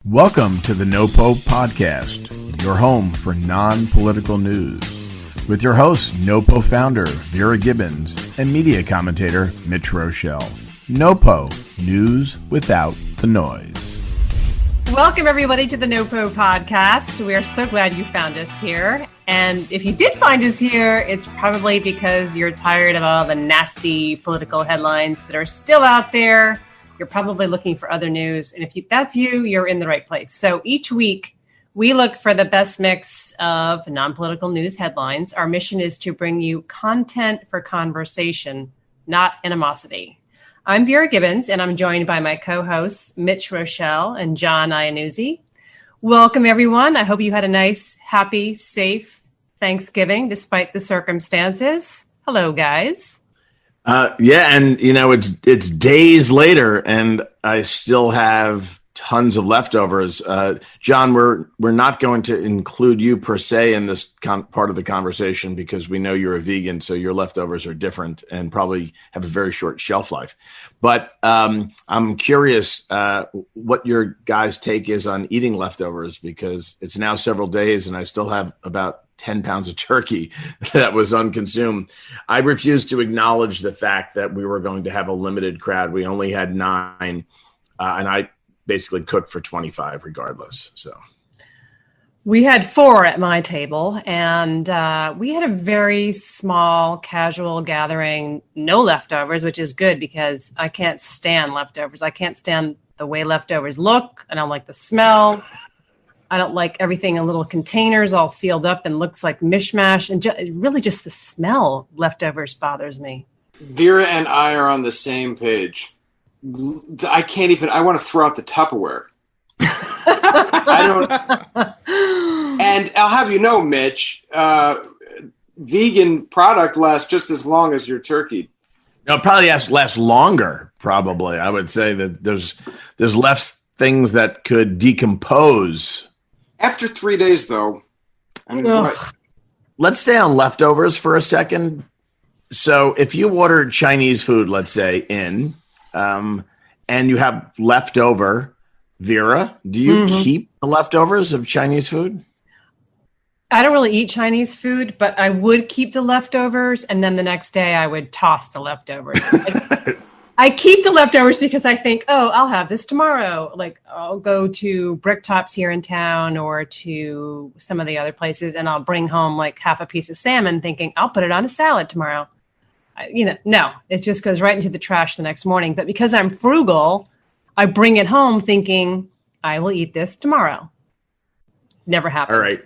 Welcome to the NoPo podcast, your home for non-political news, with your hosts, NoPo founder Vera Gibbons and media commentator Mitch Roschelle. NoPo, news without the noise. Welcome, everybody, to the NoPo podcast. We are so glad you found us here. And if you did find us here, it's probably because you're tired of all the nasty political headlines that are still out there. You're probably looking for other news. And if that's you, you're in the right place. So each week, we look for the best mix of non-political news headlines. Our mission is to bring you content for conversation, not animosity. I'm Vera Gibbons, and I'm joined by my co-hosts, Mitch Roschelle and John Iannuzzi. Welcome, everyone. I hope you had a nice, happy, safe Thanksgiving, despite the circumstances. Hello, guys. Yeah, and it's days later, and I still have tons of leftovers. John, we're not going to include you per se in this part of the conversation because we know you're a vegan, so your leftovers are different and probably have a very short shelf life. But I'm curious what your guys' take is on eating leftovers, because it's now several days and I still have about 10 pounds of turkey that was unconsumed. I refuse to acknowledge the fact that we were going to have a limited crowd. We only had 9, and I basically cooked for 25 regardless. So we had 4 at my table, and we had a very small, casual gathering, no leftovers, which is good because I can't stand leftovers. I can't stand the way leftovers look. I don't like the smell. I don't like everything in little containers all sealed up and looks like mishmash. And really just the smell of leftovers bothers me. Vera and I are on the same page. I want to throw out the Tupperware. And I'll have you know, Mitch, vegan product lasts just as long as your turkey. No, it probably lasts longer, probably. I would say that there's less things that could decompose. After 3 days, though, Let's stay on leftovers for a second. So if you order Chinese food, let's say, and you have leftover, Vera, do you keep the leftovers of Chinese food? I don't really eat Chinese food, but I would keep the leftovers, and then the next day I would toss the leftovers. I keep the leftovers because I think, I'll have this tomorrow. Like I'll go to Bricktops here in town or to some of the other places, and I'll bring home like half a piece of salmon thinking I'll put it on a salad tomorrow. No, it just goes right into the trash the next morning. But because I'm frugal, I bring it home thinking I will eat this tomorrow. Never happens. All right.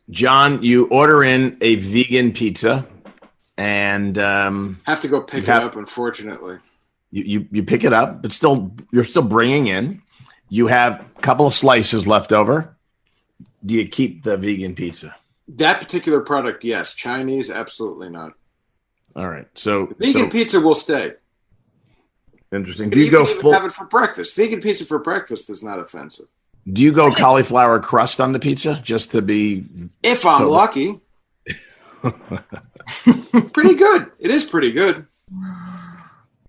John, you order in a vegan pizza and have to go pick it up, unfortunately. You pick it up, but you're still bringing in. You have a couple of slices left over. Do you keep the vegan pizza? That particular product, yes. Chinese, absolutely not. All right. So vegan pizza will stay. Interesting. Do you go full? Have it for breakfast. Vegan pizza for breakfast is not offensive. Do you go cauliflower crust on the pizza just to be? If I'm lucky. Pretty good. It is pretty good.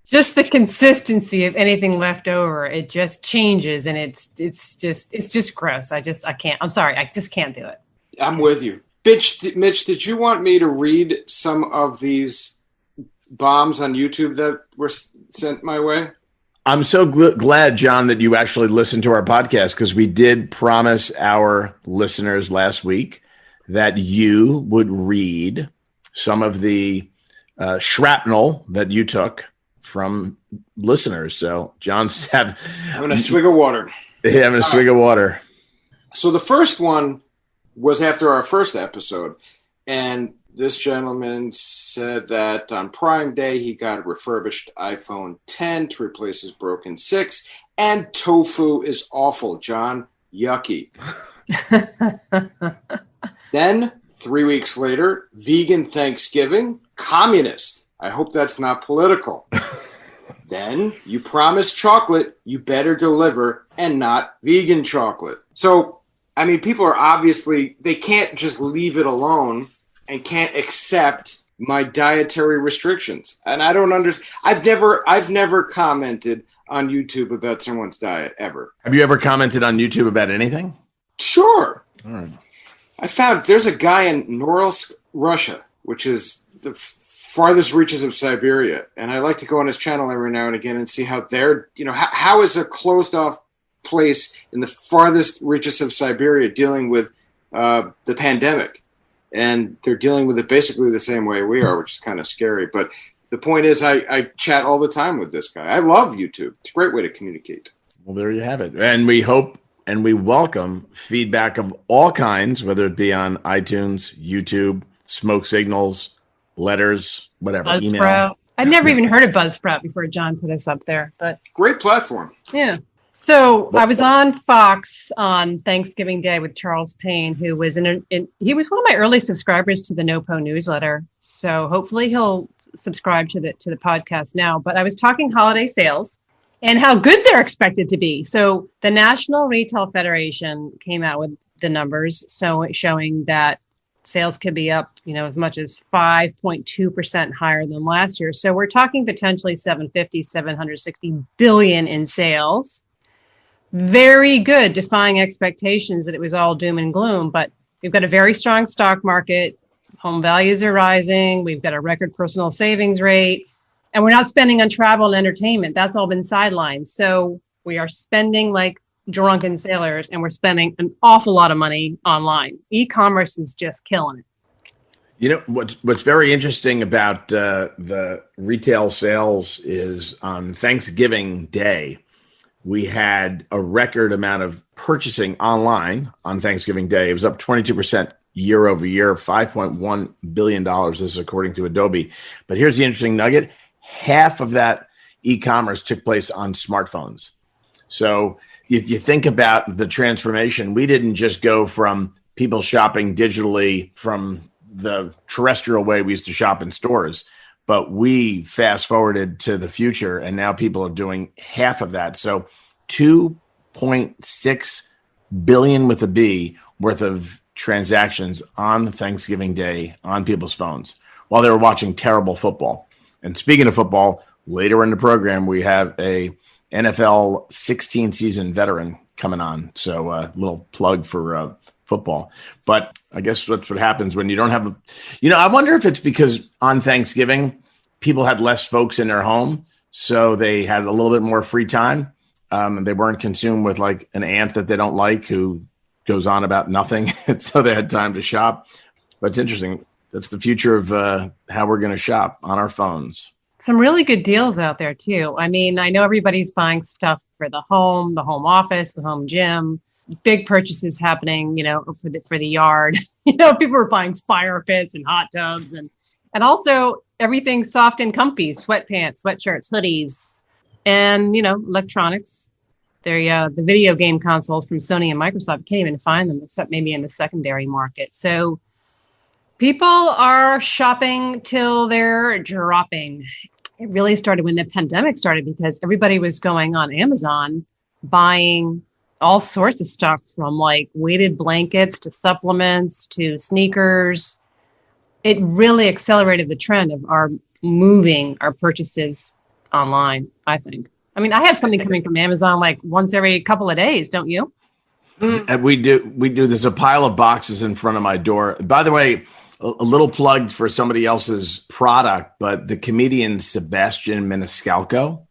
Just the consistency of anything left over, it just changes, and it's just gross. I can't. I'm sorry, I just can't do it. I'm with you. Mitch, did you want me to read some of these bombs on YouTube that were sent my way? I'm so glad, John, that you actually listened to our podcast, because we did promise our listeners last week that you would read some of the shrapnel that you took from listeners. So John's having a swig of water. Having a swig of water. So the first one was after our first episode, and this gentleman said that on Prime Day he got a refurbished iPhone 10 to replace his broken 6, and tofu is awful, John. Yucky. Then 3 weeks later, vegan Thanksgiving, communist. I hope that's not political. Then you promise chocolate, you better deliver, and not vegan chocolate. So, I mean, people are obviously, they can't just leave it alone and can't accept my dietary restrictions. And I don't understand. I've never commented on YouTube about someone's diet ever. Have you ever commented on YouTube about anything? Sure. All right. I found there's a guy in Norilsk, Russia, which is the farthest reaches of Siberia. And I like to go on his channel every now and again and see how they're, how is a closed off place in the farthest reaches of Siberia dealing with the pandemic. And they're dealing with it basically the same way we are, which is kind of scary. But the point is, I chat all the time with this guy. I love YouTube. It's a great way to communicate. Well, there you have it. And we hope and we welcome feedback of all kinds, whether it be on iTunes, YouTube, smoke signals, letters, whatever, Buzzsprout. email. I'd never even heard of Buzzsprout before John put us up there. But great platform. Yeah. So I was on Fox on Thanksgiving Day with Charles Payne, who was he was one of my early subscribers to the NoPo newsletter. So hopefully he'll subscribe to the podcast now. But I was talking holiday sales and how good they're expected to be. So the National Retail Federation came out with the numbers, so showing that sales could be up, as much as 5.2% higher than last year. So we're talking potentially 760 billion in sales. Very good, defying expectations that it was all doom and gloom. But we've got a very strong stock market. Home values are rising. We've got a record personal savings rate. And we're not spending on travel and entertainment. That's all been sidelined. So we are spending like drunken sailors, and we're spending an awful lot of money online. E-commerce is just killing it. What's very interesting about the retail sales is on Thanksgiving Day, we had a record amount of purchasing online on Thanksgiving Day. It was up 22% year over year, $5.1 billion. This is according to Adobe. But here's the interesting nugget. Half of that e-commerce took place on smartphones. So if you think about the transformation, we didn't just go from people shopping digitally from the terrestrial way we used to shop in stores, but we fast forwarded to the future, and now people are doing half of that. So 2.6 billion with a B worth of transactions on Thanksgiving Day on people's phones while they were watching terrible football. And speaking of football, later in the program, we have a NFL 16 season veteran coming on. So a little plug for football. But I guess that's what happens when you don't have I wonder if it's because on Thanksgiving, people had less folks in their home, so they had a little bit more free time. And they weren't consumed with like an aunt that they don't like who goes on about nothing. So they had time to shop. But it's interesting. That's the future of how we're going to shop on our phones. Some really good deals out there, too. I mean, I know everybody's buying stuff for the home office, the home gym, big purchases happening, for the yard. People are buying fire pits and hot tubs and also everything soft and comfy, sweatpants, sweatshirts, hoodies, and, electronics. The video game consoles from Sony and Microsoft, can't even find them except maybe in the secondary market. So people are shopping till they're dropping. It really started when the pandemic started because everybody was going on Amazon buying all sorts of stuff from like weighted blankets to supplements to sneakers. It really accelerated the trend of our moving our purchases online, I think. I mean, I have something coming from Amazon like once every couple of days, don't you? And we do. There's a pile of boxes in front of my door. By the way, a little plug for somebody else's product, but the comedian Sebastian Maniscalco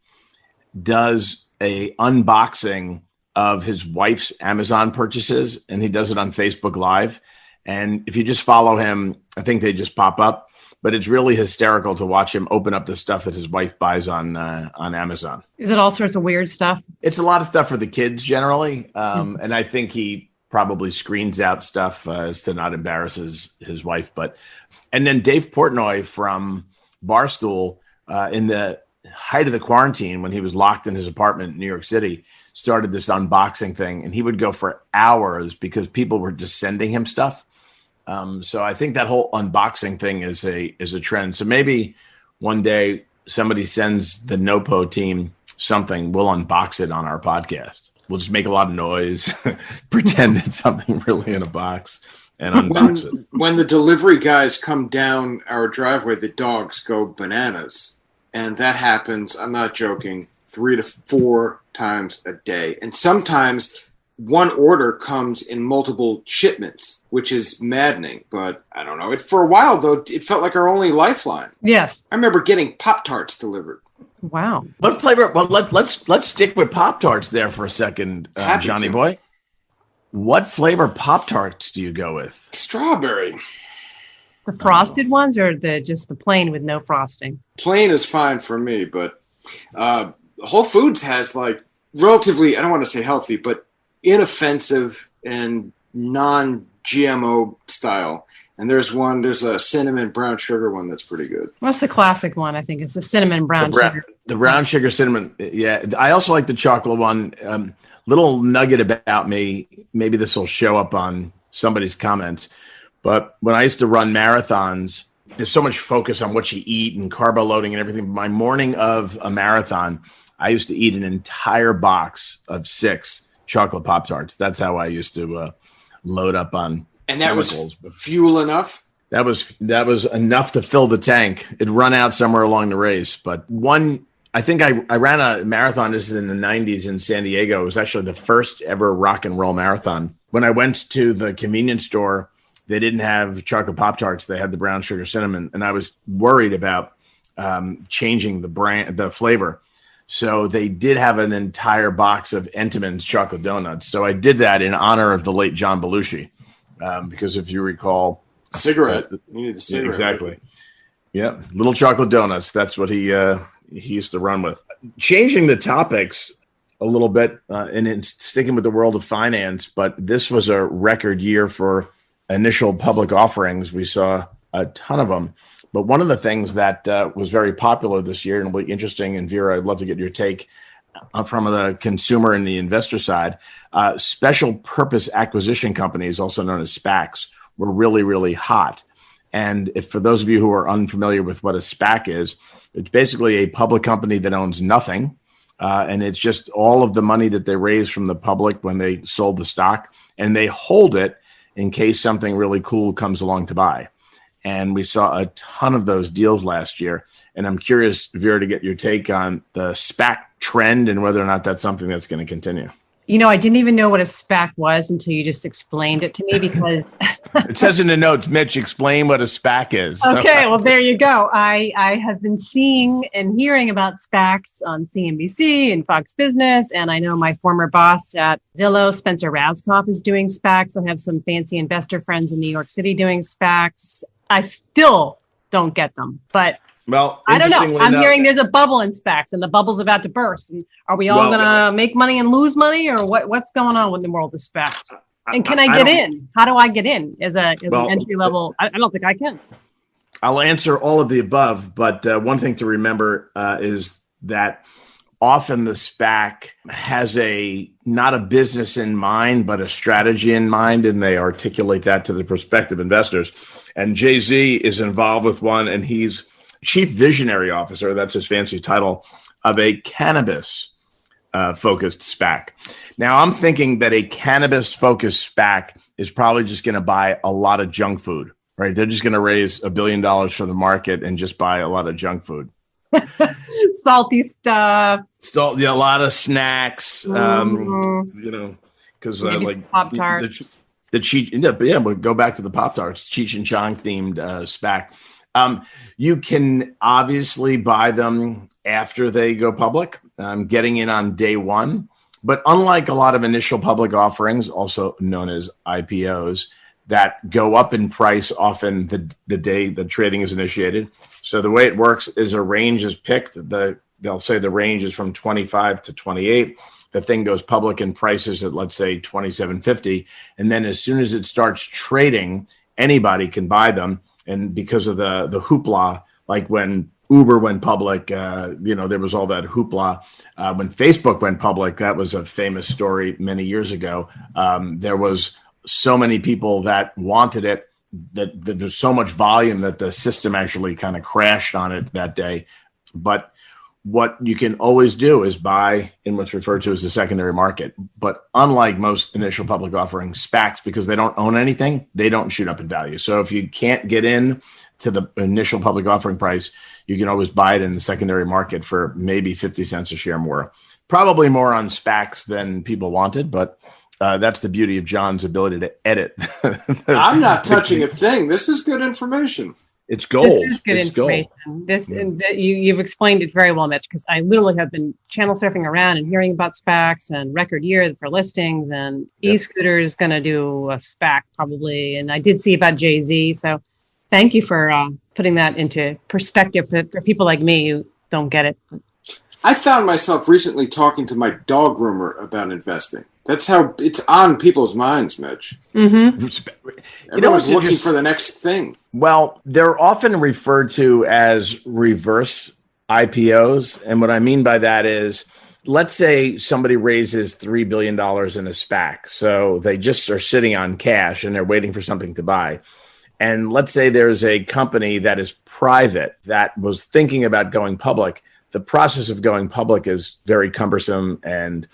does a unboxing of his wife's Amazon purchases, and he does it on Facebook Live. And if you just follow him, I think they just pop up. But it's really hysterical to watch him open up the stuff that his wife buys on Amazon. Is it all sorts of weird stuff? It's a lot of stuff for the kids generally, and I think he probably screens out stuff as to not embarrass his wife. And then Dave Portnoy from Barstool, in the height of the quarantine when he was locked in his apartment in New York City, started this unboxing thing, and he would go for hours because people were just sending him stuff. So I think that whole unboxing thing is a trend. So maybe one day somebody sends the NoPo team something, we'll unbox it on our podcast. We'll just make a lot of noise, pretend it's something really in a box, and unbox it. When the delivery guys come down our driveway, the dogs go bananas. And that happens, I'm not joking, 3 to 4 times a day. And sometimes one order comes in multiple shipments, which is maddening. But I don't know. For a while, though, it felt like our only lifeline. Yes. I remember getting Pop-Tarts delivered. Wow. What flavor? Well, let's stick with Pop-Tarts there for a second, Johnny boy. What flavor Pop-Tarts do you go with? Strawberry. The frosted ones or just the plain with no frosting? Plain is fine for me, but Whole Foods has like relatively, I don't want to say healthy, but inoffensive and non-GMO style. And there's a cinnamon brown sugar one that's pretty good. What's the classic one? I think it's the cinnamon brown sugar. The brown sugar cinnamon. Yeah. I also like the chocolate one. Little nugget about me. Maybe this will show up on somebody's comments. But when I used to run marathons, there's so much focus on what you eat and carbo loading and everything. My morning of a marathon, I used to eat an entire box of 6 chocolate Pop-Tarts. That's how I used to load up on. And that was fuel enough? That was enough to fill the tank. It'd run out somewhere along the race. But I think I ran a marathon. This is in the 90s in San Diego. It was actually the first ever rock and roll marathon. When I went to the convenience store, they didn't have chocolate Pop-Tarts. They had the brown sugar cinnamon. And I was worried about changing the flavor. So they did have an entire box of Entenmann's chocolate donuts. So I did that in honor of the late John Belushi. Because if you recall, cigarette. You need a cigarette. Exactly. Yeah, little chocolate donuts. That's what he used to run with. Changing the topics a little bit, and sticking with the world of finance, but this was a record year for initial public offerings. We saw a ton of them. But one of the things that was very popular this year and will be interesting, and Vera, I'd love to get your take from the consumer and the investor side, special purpose acquisition companies, also known as SPACs, were really, really hot. And for those of you who are unfamiliar with what a SPAC is, it's basically a public company that owns nothing. And it's just all of the money that they raise from the public when they sold the stock, and they hold it in case something really cool comes along to buy. And we saw a ton of those deals last year. And I'm curious, Vera, to get your take on the SPAC trend and whether or not that's something that's going to continue. You know, I didn't even know what a SPAC was until you just explained it to me because... It says in the notes, Mitch, explain what a SPAC is. Okay, well, there you go. I have been seeing and hearing about SPACs on CNBC and Fox Business, and I know my former boss at Zillow, Spencer Raskoff, is doing SPACs. I have some fancy investor friends in New York City doing SPACs. I still don't get them, but... Well, I don't know. I'm hearing there's a bubble in SPACs and the bubble's about to burst. And are we all going to make money and lose money, or what's going on with the world of SPACs? And can I get in? How do I get in as an entry level? I don't think I can. I'll answer all of the above, but one thing to remember is that often the SPAC has not a business in mind, but a strategy in mind, and they articulate that to the prospective investors. And Jay-Z is involved with one, and he's Chief Visionary Officer, that's his fancy title, of a cannabis focused SPAC. Now, I'm thinking that a cannabis focused SPAC is probably just going to buy a lot of junk food, right? They're just going to raise $1 billion for the market and just buy a lot of junk food. Salty stuff. A lot of snacks, because like Pop-Tarts. We'll go back to the Pop-Tarts, Cheech and Chong themed SPAC. You can obviously buy them after they go public, getting in on day one. But unlike a lot of initial public offerings, also known as IPOs, that go up in price often the day the trading is initiated. So the way it works is a range is picked. They'll say the range is from 25 to 28. The thing goes public in prices at, let's say, $27.50. And then as soon as it starts trading, anybody can buy them. And because of the hoopla, like when Uber went public, there was all that hoopla. When Facebook went public, that was a famous story many years ago. There was so many people that wanted it that there's so much volume that the system actually kind of crashed on it that day. But what you can always do is buy in what's referred to as the secondary market. But unlike most initial public offerings, SPACs, because they don't own anything, they don't shoot up in value. So if you can't get in to the initial public offering price, you can always buy it in the secondary market for maybe 50 cents a share more. Probably more on SPACs than people wanted, but that's the beauty of John's ability to edit. I'm not touching a thing. This is good information. It's gold. This is good it's information. Gold. You've explained it very well, Mitch, because I literally have been channel surfing around and hearing about SPACs and record year for listings, and eScooter is going to do a SPAC probably. And I did see about Jay-Z. So thank you for putting that into perspective for people like me who don't get it. I found myself recently talking to my dog groomer about investing. That's how it's on people's minds, Mitch. Mm-hmm. Everyone's looking for the next thing. Well, they're often referred to as reverse IPOs. And what I mean by that is, let's say somebody raises $3 billion in a SPAC. So they just are sitting on cash and they're waiting for something to buy. And let's say there's a company that is private that was thinking about going public. The process of going public is very cumbersome and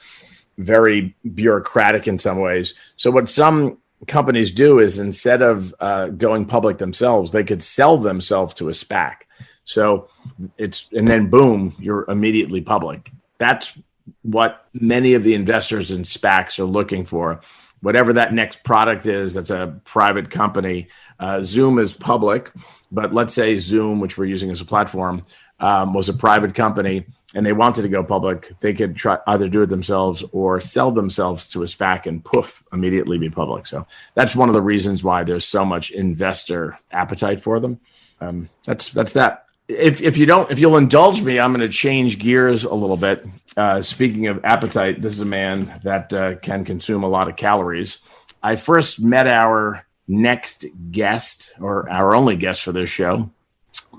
very bureaucratic in some ways. So what some companies do is, instead of going public themselves, they could sell themselves to a SPAC. So and then boom, you're immediately public. That's what many of the investors in SPACs are looking for. Whatever that next product is, that's a private company. Zoom is public, but let's say Zoom, which we're using as a platform, was a private company and they wanted to go public. They could try either do it themselves or sell themselves to a SPAC and poof, immediately be public. So that's one of the reasons why there's so much investor appetite for them. That's that. If you'll indulge me, I'm going to change gears a little bit. Speaking of appetite, this is a man that can consume a lot of calories. I first met our next guest, or our only guest for this show,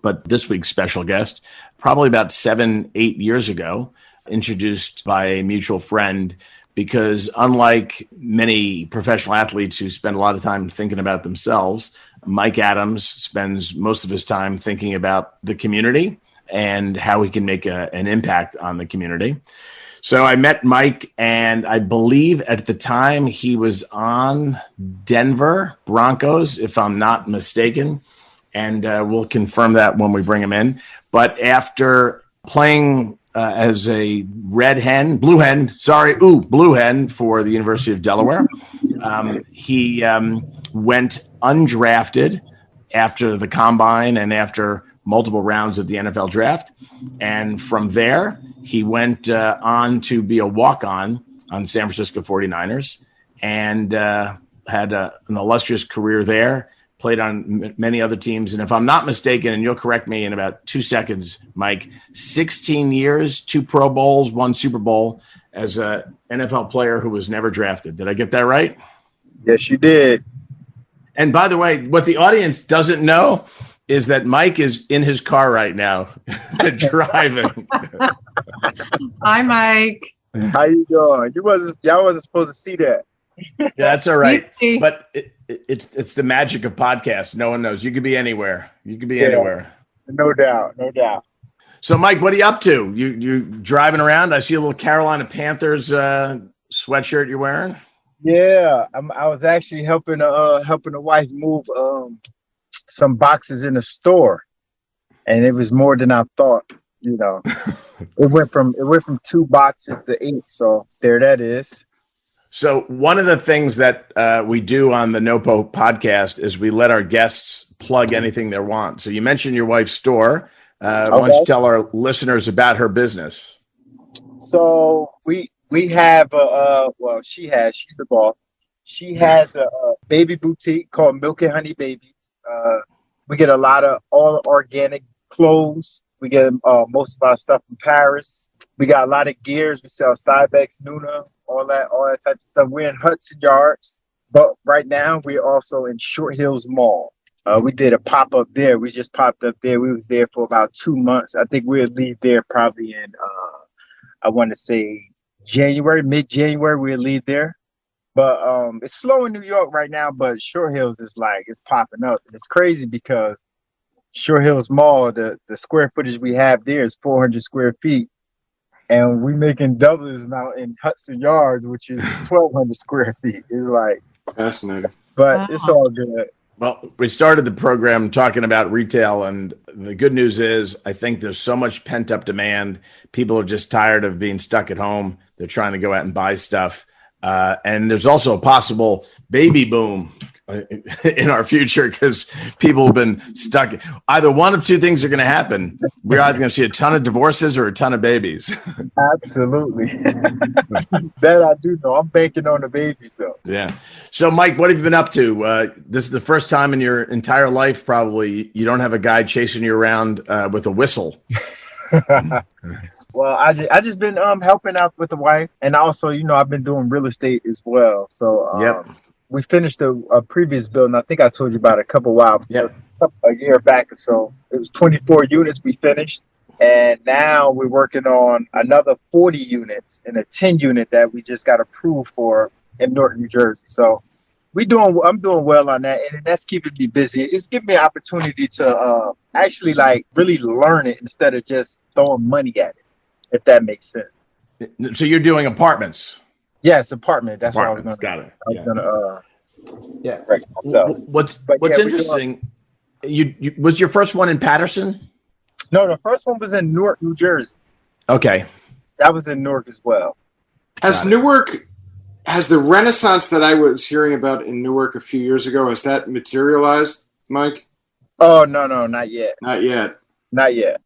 but this week's special guest, probably about 7-8 years ago, introduced by a mutual friend, because unlike many professional athletes who spend a lot of time thinking about themselves, Mike Adams spends most of his time thinking about the community and how he can make an impact on the community. So I met Mike, and I believe at the time he was on Denver Broncos, if I'm not mistaken. And we'll confirm that when we bring him in. But after playing as a blue hen for the University of Delaware, he went undrafted after the combine and after multiple rounds of the NFL draft. And from there, he went on to be a walk-on on San Francisco 49ers and had an illustrious career there. Played on many other teams. And if I'm not mistaken, and you'll correct me in about 2 seconds, Mike, 16 years, 2 Pro Bowls, 1 Super Bowl as an NFL player who was never drafted. Did I get that right? Yes, you did. And by the way, what the audience doesn't know is that Mike is in his car right now driving. Hi, Mike. How you doing? Y'all wasn't supposed to see that. Yeah, that's all right. But it's the magic of podcasts. No one knows. You could be anywhere. Anywhere. No doubt. So, Mike, what are you up to? You driving around? I see a little Carolina Panthers sweatshirt you're wearing. Yeah, I was actually helping the wife move some boxes in the store, and it was more than I thought. You know, it went from 2 boxes to 8. So there that is. So one of the things that we do on the NoPo podcast is we let our guests plug anything they want. So you mentioned your wife's store. Why don't you tell our listeners about her business? So we have she's the boss. She has a baby boutique called Milky Honey Babies. We get a lot of all organic clothes. We get most of our stuff from Paris. We got a lot of gears. We sell Cybex, Nuna, all that type of stuff. We're in Hudson Yards, but right now we're also in Short Hills Mall. We did a pop-up there. We just popped up there. We was there for about 2 months. I think we'll leave there probably in, I want to say mid-January, we'll leave there. But it's slow in New York right now, but Short Hills is it's popping up. And it's crazy because Short Hills Mall, the square footage we have there is 400 square feet. And we making double this amount in Hudson Yards, which is 1,200 square feet. It's like fascinating. But it's all good. Well, we started the program talking about retail, and the good news is I think there's so much pent-up demand. People are just tired of being stuck at home. They're trying to go out and buy stuff. And there's also a possible baby boom in our future because people have been stuck. Either one of two things are going to happen. We're either going to see a ton of divorces or a ton of babies. Absolutely. That I do know. I'm banking on the babies, though. Yeah. So, Mike, what have you been up to? This is the first time in your entire life, probably, you don't have a guy chasing you around with a whistle. Well, I just been helping out with the wife, and also, I've been doing real estate as well. So, we finished a previous building. I think I told you about it a year back or so. It was 24 units we finished, and now we're working on another 40 units and a 10 unit that we just got approved for in Norton, New Jersey. So I'm doing well on that, and that's keeping me busy. It's giving me an opportunity to actually really learn it instead of just throwing money at it, if that makes sense. So you're doing apartments? Yes, apartment. That's what I was going to. Got it. What's interesting? You was your first one in Patterson? No, the first one was in Newark, New Jersey. Okay, that was in Newark as well. Has the renaissance that I was hearing about in Newark a few years ago, has that materialized, Mike? Oh no, not yet. Not yet.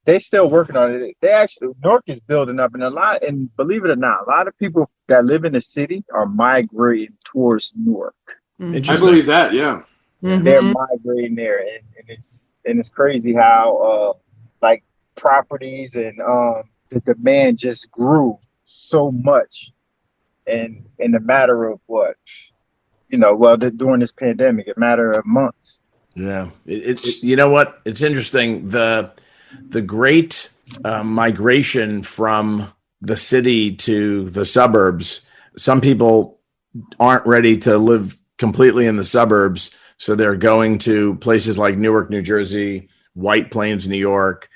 They still working on it. Newark is building up, and believe it or not, a lot of people that live in the city are migrating towards Newark. Mm-hmm. I believe that, yeah. Mm-hmm. They're migrating there, and it's crazy how properties and the demand just grew so much, in a matter of during this pandemic, a matter of months. Yeah, it's you know what? It's interesting. The great migration from the city to the suburbs. Some people aren't ready to live completely in the suburbs, so they're going to places like Newark, New Jersey, White Plains, New York,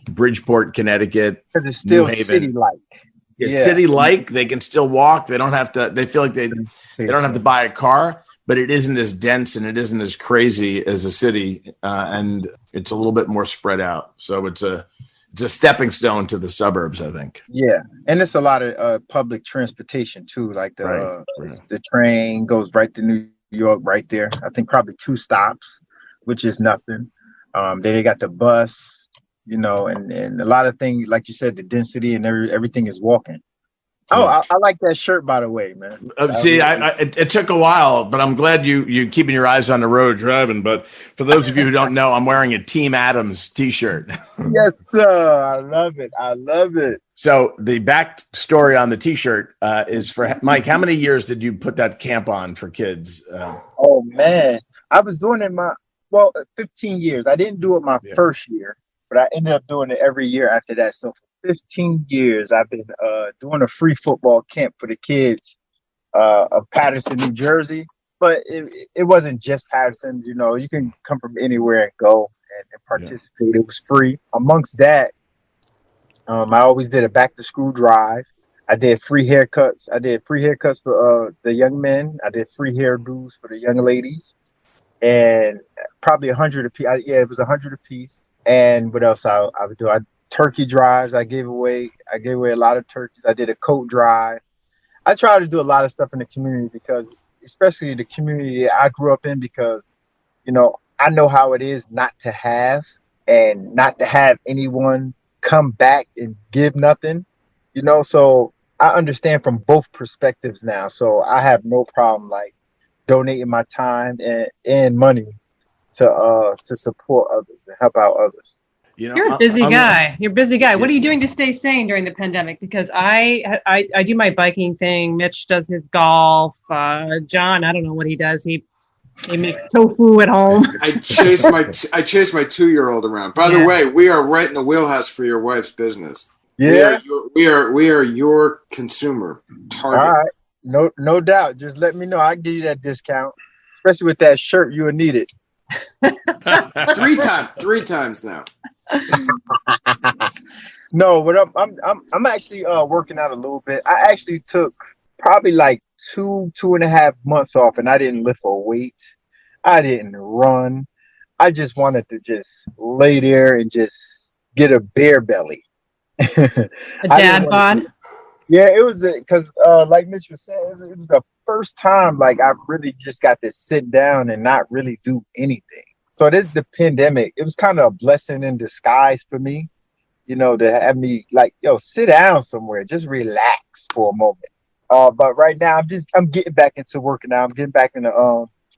Bridgeport, Connecticut, because it's still city-like. It's city-like. They can still walk. They don't have to. They feel like they don't have to buy a car. But it isn't as dense and it isn't as crazy as a city, and it's a little bit more spread out. So it's a stepping stone to the suburbs, I think. Yeah, and it's a lot of public transportation too. Like the train goes right to New York, right there. I think probably 2 stops, which is nothing. Then they got the bus, and a lot of things, like you said, the density and everything is walking. Oh, I like that shirt, by the way, man. It took a while, but I'm glad you keeping your eyes on the road driving. But for those of you who don't know, I'm wearing a Team Adams T-shirt. Yes, sir. I love it. So the back story on the T-shirt is for Mike. How many years did you put that camp on for kids? Oh, man. I was doing it 15 years. I didn't do it my first year, but I ended up doing it every year after that. So 15 years I've been doing a free football camp for the kids of Patterson, New Jersey. But it wasn't just Patterson. You can come from anywhere and go and participate. It was free. Amongst that, I always did a back to school drive. I did free haircuts. I did free haircuts for the young men. I did free hairdos for the young ladies, and probably 100 a piece. It was 100 a piece. And what else I would do? Turkey drives. I gave away a lot of turkeys. I did a coat drive. I try to do a lot of stuff in the community because, especially the community I grew up in, because, I know how it is not to have and not to have anyone come back and give nothing, so I understand from both perspectives now. So I have no problem donating my time and money to support others and help out others. You're a busy guy. You're a busy guy. What are you doing to stay sane during the pandemic? Because I do my biking thing. Mitch does his golf. John, I don't know what he does. He makes tofu at home. I chase my 2-year-old around. By the way, we are right in the wheelhouse for your wife's business. Yeah, we are your consumer target. All right, no doubt. Just let me know. I'll give you that discount, especially with that shirt. You will need it. Three times now. No, but I'm actually working out a little bit. I actually took probably like 2.5 months off, and I didn't lift a weight. I didn't run. I just wanted to just lay there and just get a bare belly. A dad bod. Yeah, it was because like Mitch was saying, it was the first time like I really just got to sit down and not really do anything. So the pandemic, it was kind of a blessing in disguise for me, to have me like, sit down somewhere, just relax for a moment. But right now I'm getting back into working out. I'm getting back into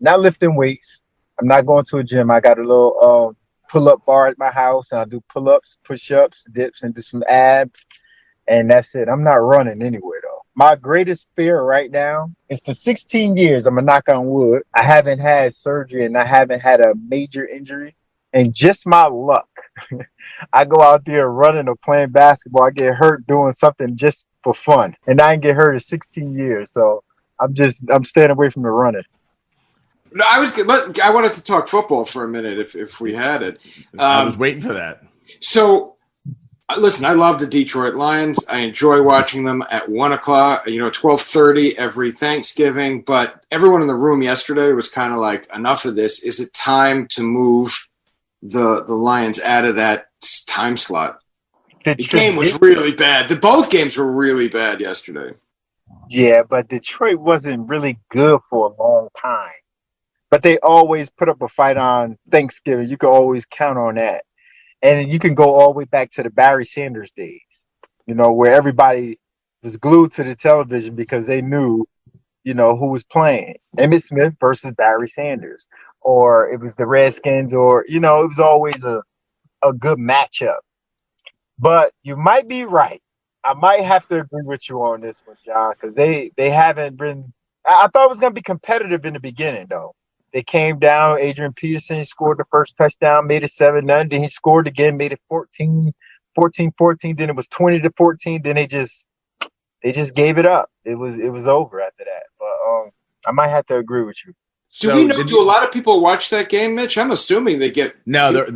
not lifting weights. I'm not going to a gym. I got a little pull-up bar at my house, and I do pull-ups, push-ups, dips, and do some abs. And that's it. I'm not running anywhere, though. My greatest fear right now is for 16 years, I'm going to knock on wood, I haven't had surgery and I haven't had a major injury. And just my luck, I go out there running or playing basketball, I get hurt doing something just for fun. And I didn't get hurt in 16 years. So I'm staying away from the running. No, I wanted to talk football for a minute if we had it. I was waiting for that. So, listen, I love the Detroit Lions. I enjoy watching them at 1 o'clock, 12:30 every Thanksgiving. But everyone in the room yesterday was kind of like, enough of this. Is it time to move the Lions out of that time slot? The game was really bad. Both games were really bad yesterday. Yeah, but Detroit wasn't really good for a long time. But they always put up a fight on Thanksgiving. You can always count on that. And you can go all the way back to the Barry Sanders days, where everybody was glued to the television because they knew, who was playing. Emmitt Smith versus Barry Sanders. Or it was the Redskins, or, it was always a good matchup. But you might be right. I might have to agree with you on this one, John, because they haven't been – I thought it was going to be competitive in the beginning, though. They came down. Adrian Peterson scored the first touchdown, made it 7-0. Then he scored again, made it 14-14. Then it was 20-14. Then they just gave it up. It was over after that. But I might have to agree with you. Do a lot of people watch that game, Mitch? I'm assuming they get Well,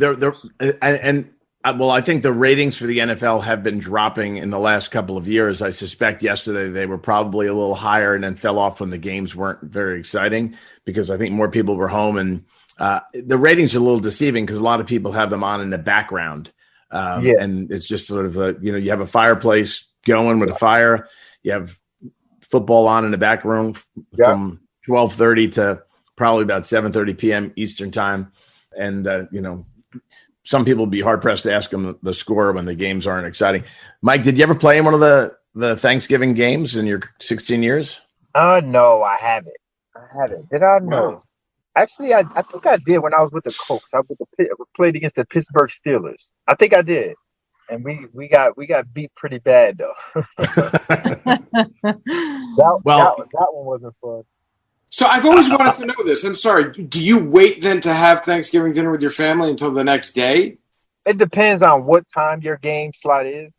I think the ratings for the NFL have been dropping in the last couple of years. I suspect yesterday they were probably a little higher and then fell off when the games weren't very exciting because I think more people were home. And the ratings are a little deceiving because a lot of people have them on in the background. And it's just sort of, you have a fireplace going with a fire. You have football on in the back room from 12:30 to probably about 7:30 p.m. Eastern time. And, some people would be hard-pressed to ask them the score when the games aren't exciting. Mike, did you ever play in one of the Thanksgiving games in your 16 years? No, I haven't. Did I? No. Wow. Actually, I think I did when I was with the Colts. I played against the Pittsburgh Steelers. I think I did. And we got beat pretty bad, though. that one wasn't fun. So I've always wanted to know this. I'm sorry. Do you wait then to have Thanksgiving dinner with your family until the next day? It depends on what time your game slot is.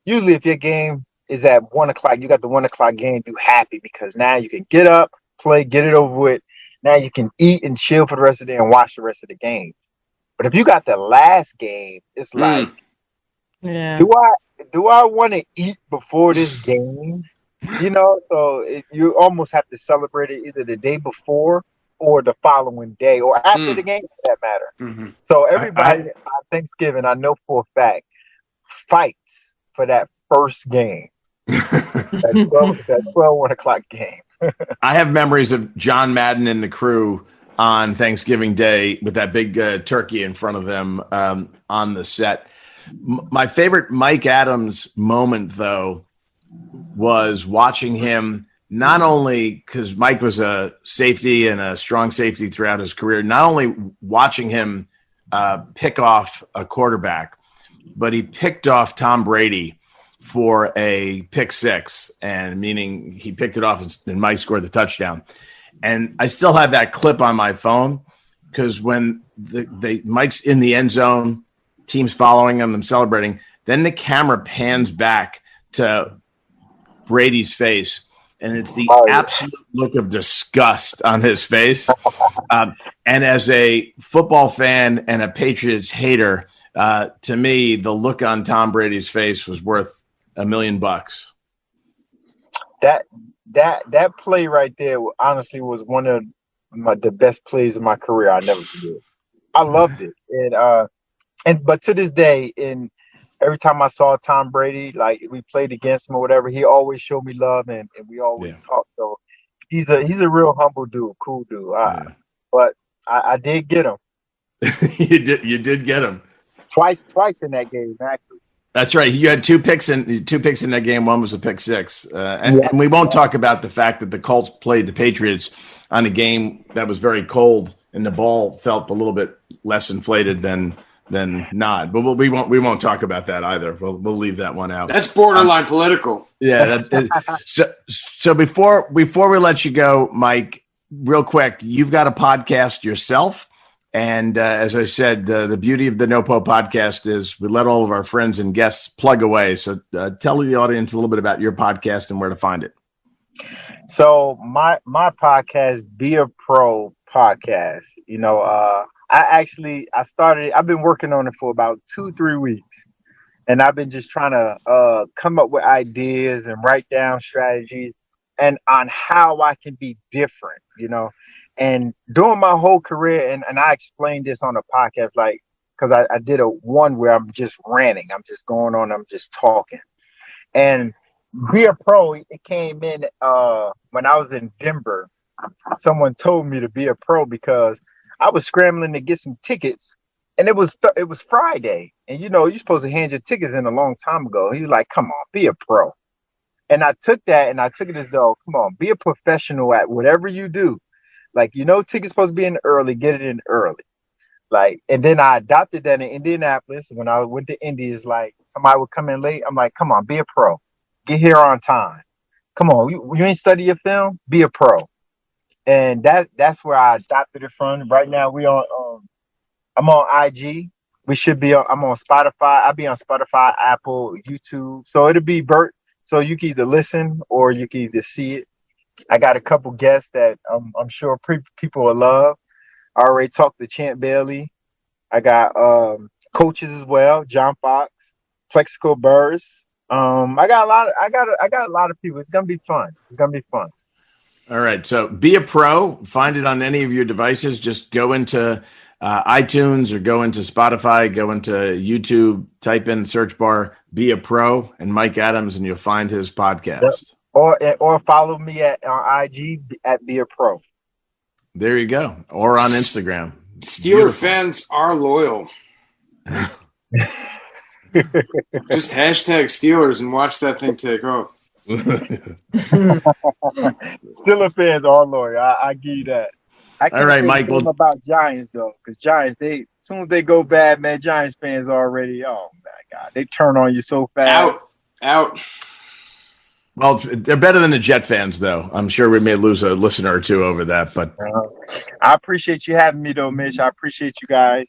Usually if your game is at 1 o'clock, you got the 1 o'clock game, you're happy because now you can get up, play, get it over with. Now you can eat and chill for the rest of the day and watch the rest of the game. But if you got the last game, it's like, do I want to eat before this game? So you almost have to celebrate it either the day before or the following day or after the game, for that matter. Mm-hmm. So everybody on Thanksgiving, I know for a fact, fights for that first game, that 1 o'clock game. I have memories of John Madden and the crew on Thanksgiving Day with that big turkey in front of them on the set. My favorite Mike Adams moment, though, was watching him, not only because Mike was a safety and a strong safety throughout his career, not only watching him pick off a quarterback, but he picked off Tom Brady for a pick six, and meaning he picked it off and Mike scored the touchdown. And I still have that clip on my phone because when Mike's in the end zone, team's following him, them celebrating, then the camera pans back to Brady's face, and it's the absolute look of disgust on his face. And as a football fan and a Patriots hater, to me, the look on Tom Brady's face was worth $1 million. That play right there, honestly, was one of the best plays of my career. I never forget. I loved it, but to this day, every time I saw Tom Brady, like we played against him or whatever, he always showed me love, and we always talked. So he's a real humble dude, cool dude. But I did get him. You did get him twice in that game, actually. That's right. You had two picks in that game. One was a pick six, and we won't talk about the fact that the Colts played the Patriots on a game that was very cold, and the ball felt a little bit less inflated than not. But we won't talk about that either. We'll leave that one out. That's borderline political. Yeah. So before we let you go, Mike, real quick, you've got a podcast yourself. And as I said, the beauty of the NoPo podcast is we let all of our friends and guests plug away. So tell the audience a little bit about your podcast and where to find it. So my podcast, Be a Pro podcast, I've been working on it for about 2-3 weeks. And I've been just trying to come up with ideas and write down strategies and on how I can be different, And during my whole career, and I explained this on a podcast, like, because I did one where I'm just ranting. I'm just going on. I'm just talking. And Be a Pro, it came in when I was in Denver. Someone told me to be a pro because I was scrambling to get some tickets. And it was Friday. And, you're supposed to hand your tickets in a long time ago. He was like, come on, be a pro. And I took that and I took it as though, come on, be a professional at whatever you do. Like, tickets supposed to be in early, get it in early. Like, and then I adopted that in Indianapolis. When I went to Indy, it's like somebody would come in late. I'm like, come on, be a pro. Get here on time. Come on, you ain't study your film? Be a pro. And that's where I adopted it from. Right now I'm on IG. I'm on Spotify. I'll be on Spotify, Apple, YouTube. So it'll be so you can either listen or you can either see it. I got a couple guests that I'm sure people will love. I already talked to Champ Bailey. I got coaches as well, John Fox, Plexico Burrs. I got a lot of people. It's gonna be fun. All right. So Be a Pro. Find it on any of your devices. Just go into iTunes or go into Spotify, go into YouTube, type in the search bar Be a Pro and Mike Adams, and you'll find his podcast. Yep. Or follow me on IG at Be a Pro. There you go. Or on Instagram. Steeler fans are loyal. Just hashtag Steelers and watch that thing take off. Steeler fans are loyal. I give you that. I can't all right, Mike. Well, about Giants though, because Giants, as soon as they go bad, man, Giants fans already. Oh my God, they turn on you so fast. Out. Well, they're better than the Jet fans, though. I'm sure we may lose a listener or two over that, but I appreciate you having me, though, Mitch. I appreciate you guys.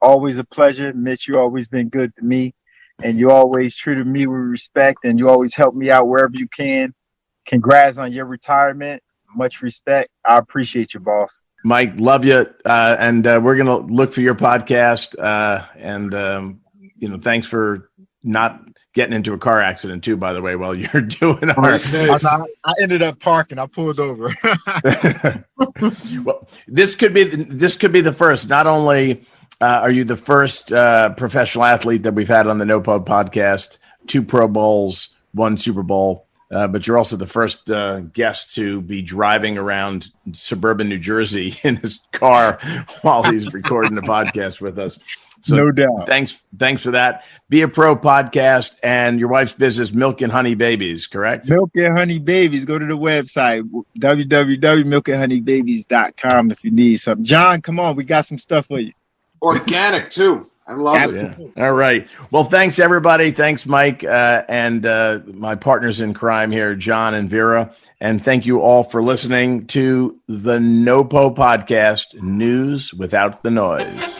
Always a pleasure, Mitch. You always been good to me, and you always treated me with respect, and you always help me out wherever you can. Congrats on your retirement. Much respect. I appreciate you, boss. Mike, love you, and we're gonna look for your podcast. Thanks for not getting into a car accident too, by the way, while you're doing our I ended up parking. I pulled over. Well, this could be the first. Not only are you the first professional athlete that we've had on the NoPo podcast, 2 Pro Bowls, 1 Super Bowl, but you're also the first guest to be driving around suburban New Jersey in his car while he's recording the podcast with us. So no doubt. Thanks for that. Be a Pro podcast and your wife's business, Milky and Honey Babies, correct? Milky and Honey Babies. Go to the website, www.milkyhoneybabies.com if you need something. John, come on. We got some stuff for you. Organic, too. I love it. Yeah. All right. Well, thanks, everybody. Thanks, Mike, and my partners in crime here, John and Vera. And thank you all for listening to the NoPo podcast, News Without the Noise.